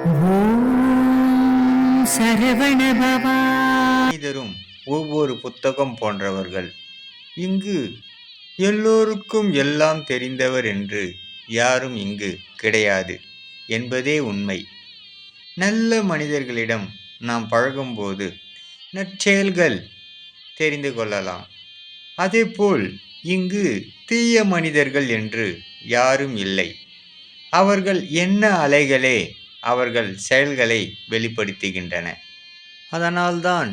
ஓம் சரவண பவா. மனிதரும் ஒவ்வொரு புத்தகம் போன்றவர்கள். இங்கு எல்லோருக்கும் எல்லாம் தெரிந்தவர் என்று யாரும் இங்கு கிடையாது என்பதே உண்மை. நல்ல மனிதர்களிடம் நாம் பழகும்போது நற்செயல்கள் தெரிந்து கொள்ளலாம். அதேபோல் இங்கு தீய மனிதர்கள் என்று யாரும் இல்லை. அவர்கள் என்ன அலைகளே அவர்கள் செயல்களை வெளிப்படுத்துகின்றன. அதனால்தான்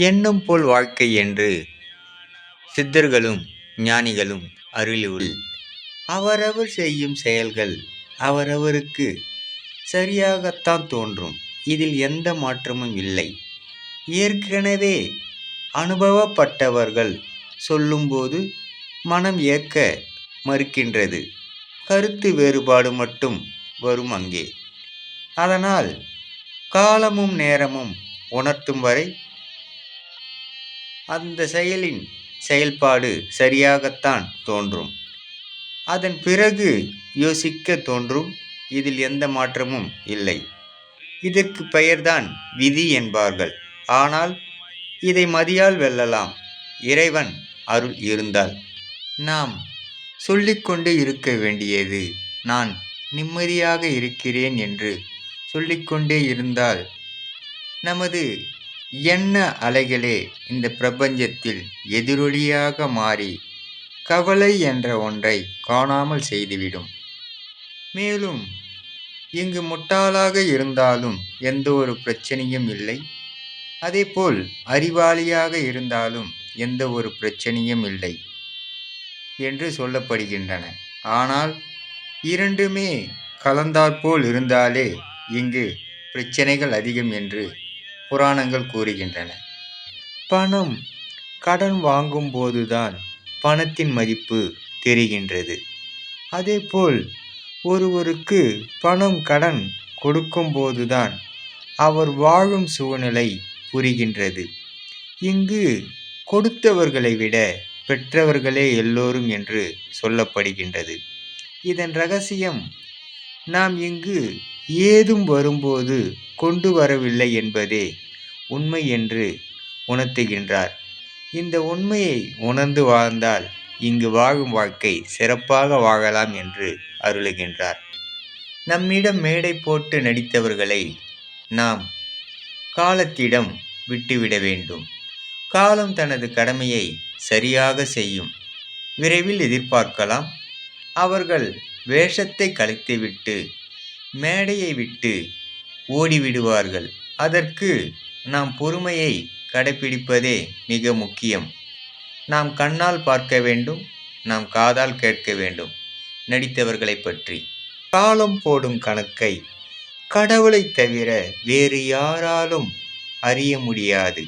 எண்ணம் போல் வாழ்க்கை என்று சித்தர்களும் ஞானிகளும் அருளியுள். அவரவர் செய்யும் செயல்கள் அவரவருக்கு சரியாகத்தான் தோன்றும். இதில் எந்த மாற்றமும் இல்லை. ஏற்கனவே அனுபவப்பட்டவர்கள் சொல்லும்போது மனம் ஏற்க மறுக்கின்றது. கருத்து வேறுபாடு மட்டும் வரும் அங்கே. அதனால் காலமும் நேரமும் உணர்த்தும் வரை அந்த செயலின் செயல்பாடு சரியாகத்தான் தோன்றும். அதன் பிறகு யோசிக்க தோன்றும். இதில் எந்த மாற்றமும் இல்லை. இதற்கு பெயர்தான் விதி என்பார்கள். ஆனால் இதை மதியால் வெல்லலாம், இறைவன் அருள் இருந்தால். நாம் சொல்லிக்கொண்டே இருக்க வேண்டியது நான் நிம்மதியாக இருக்கிறேன் என்று சொல்லிக்கொண்டே இருந்தால் நமது எண்ண அலைகளே இந்த பிரபஞ்சத்தில் எதிரொலியாக மாறி கவலை என்ற ஒன்றை காணாமல் செய்துவிடும். மேலும் இங்கு முட்டாளாக இருந்தாலும் எந்த ஒரு பிரச்சனையும் இல்லை. அதேபோல் அறிவாளியாக இருந்தாலும் எந்த ஒரு பிரச்சனையும் இல்லை என்று சொல்லப்படுகின்றன. ஆனால் இரண்டுமே கலந்தாற்போல் இருந்தாலே இங்கு பிரச்சனைகள் அதிகம் என்று புராணங்கள் கூறுகின்றன. பணம் கடன் வாங்கும் போதுதான் பணத்தின் மதிப்பு தெரிகின்றது. அதேபோல் ஒருவருக்கு பணம் கடன் கொடுக்கும் போதுதான் அவர் வாழும் சூழ்நிலை புரிகின்றது. இங்கு கொடுத்தவர்களை விட பெற்றவர்களே எல்லோரும் என்று சொல்லப்படுகின்றது. இதன் ரகசியம் நாம் இங்கு ஏதும் வரும்போது கொண்டு வரவில்லை என்பதே உண்மை என்று உணர்த்துகின்றார். இந்த உண்மையை உணர்ந்து வாழ்ந்தால் இங்கு வாழும் வாழ்க்கை சிறப்பாக வாழலாம் என்று அருளுகின்றார். நம்மிடம் மேடை போட்டு நடித்தவர்களை நாம் காலத்திடம் விட்டுவிட வேண்டும். காலம் தனது கடமையை சரியாக செய்யும். விரைவில் எதிர்பார்க்கலாம். அவர்கள் வேஷத்தை கலைத்துவிட்டு மேடையை விட்டு ஓடிவிடுவார்கள். அதற்கு நாம் பொறுமையை கடைபிடிப்பதே மிக முக்கியம். நாம் கண்ணால் பார்க்க வேண்டும், நாம் காதால் கேட்க வேண்டும் நடித்தவர்களை பற்றி. காலம் போடும் கணக்கை கடவுளை தவிர வேறு யாராலும் அறிய முடியாது.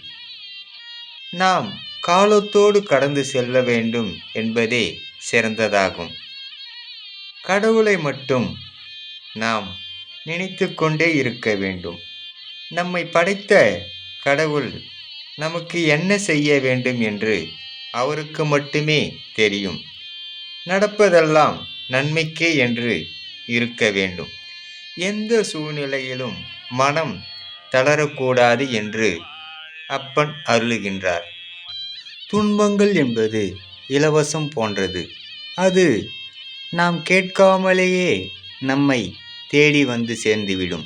நாம் காலத்தோடு கடந்து செல்ல வேண்டும் என்பதே சிறந்ததாகும். கடவுளை மட்டும் நாம் நினைத்து கொண்டே இருக்க வேண்டும். நம்மை படைத்த கடவுள் நமக்கு என்ன செய்ய வேண்டும் என்று அவருக்கு மட்டுமே தெரியும். நடப்பதெல்லாம் நன்மைக்கே என்று இருக்க வேண்டும். எந்த சூழ்நிலையிலும் மனம் தளரக்கூடாது என்று அப்பன் அருளுகின்றார். துன்பங்கள் என்பது இலவசம் போன்றது. அது நாம் கேட்காமலேயே நம்மை தேடி வந்து சேர்ந்துவிடும்.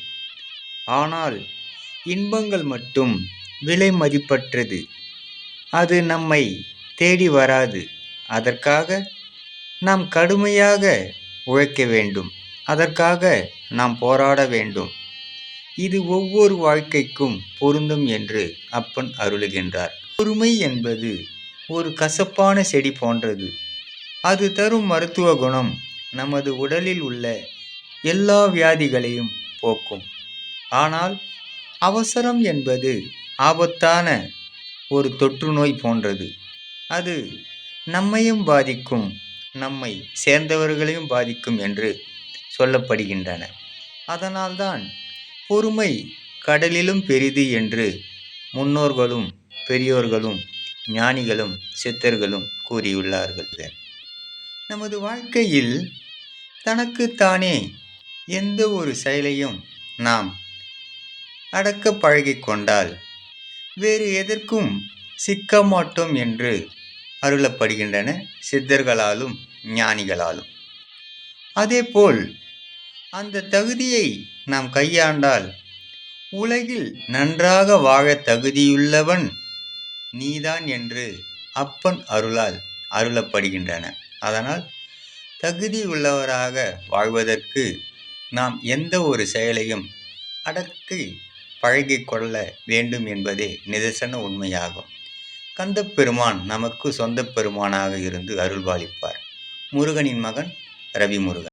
ஆனால் இன்பங்கள் மட்டும் விலை மதிப்பற்றது. அது நம்மை தேடி வராது. அதற்காக நாம் கடுமையாக உழைக்க வேண்டும். அதற்காக நாம் போராட வேண்டும். இது ஒவ்வொரு வாழ்க்கைக்கும் பொருந்தும் என்று அப்பன் அருளுகின்றார். பொறுமை என்பது ஒரு கசப்பான செடி போன்றது. அது தரும் மருத்துவ குணம் நமது உடலில் உள்ள எல்லா வியாதிகளையும் போக்கும். ஆனால் அவசரம் என்பது ஆபத்தான ஒரு தொற்று நோய் போன்றது. அது நம்மையும் பாதிக்கும், நம்மை சேர்ந்தவர்களையும் பாதிக்கும் என்று சொல்லப்படுகின்றன. அதனால்தான் பொறுமை கடலிலும் பெரிது என்று முன்னோர்களும் பெரியோர்களும் ஞானிகளும் சித்தர்களும் கூறியுள்ளார்கள். நமது வாழ்க்கையில் தனக்குத்தானே எந்த ஒரு செயலையும் நாம் அடக்க பழகிக்கொண்டால் வேறு எதற்கும் சிக்க மாட்டோம் என்று அருளப்படுகின்றன சித்தர்களாலும் ஞானிகளாலும். அதேபோல் அந்த தகுதியை நாம் கையாண்டால் உலகில் நன்றாக வாழ தகுதியுள்ளவன் நீதான் என்று அப்பன் அருளால் அருளப்படுகின்றன. அதனால் தகுதி உள்ளவராக வாழ்வதற்கு நாம் எந்த ஒரு செயலையும் அடக்கி பழகிக்கொள்ள வேண்டும் என்பதே நிதர்சன உண்மையாகும். கந்தப்பெருமான் நமக்கு சொந்த பெருமானாக இருந்து அருள்பாலிப்பார். முருகனின் மகன் ரவிமுருகன்.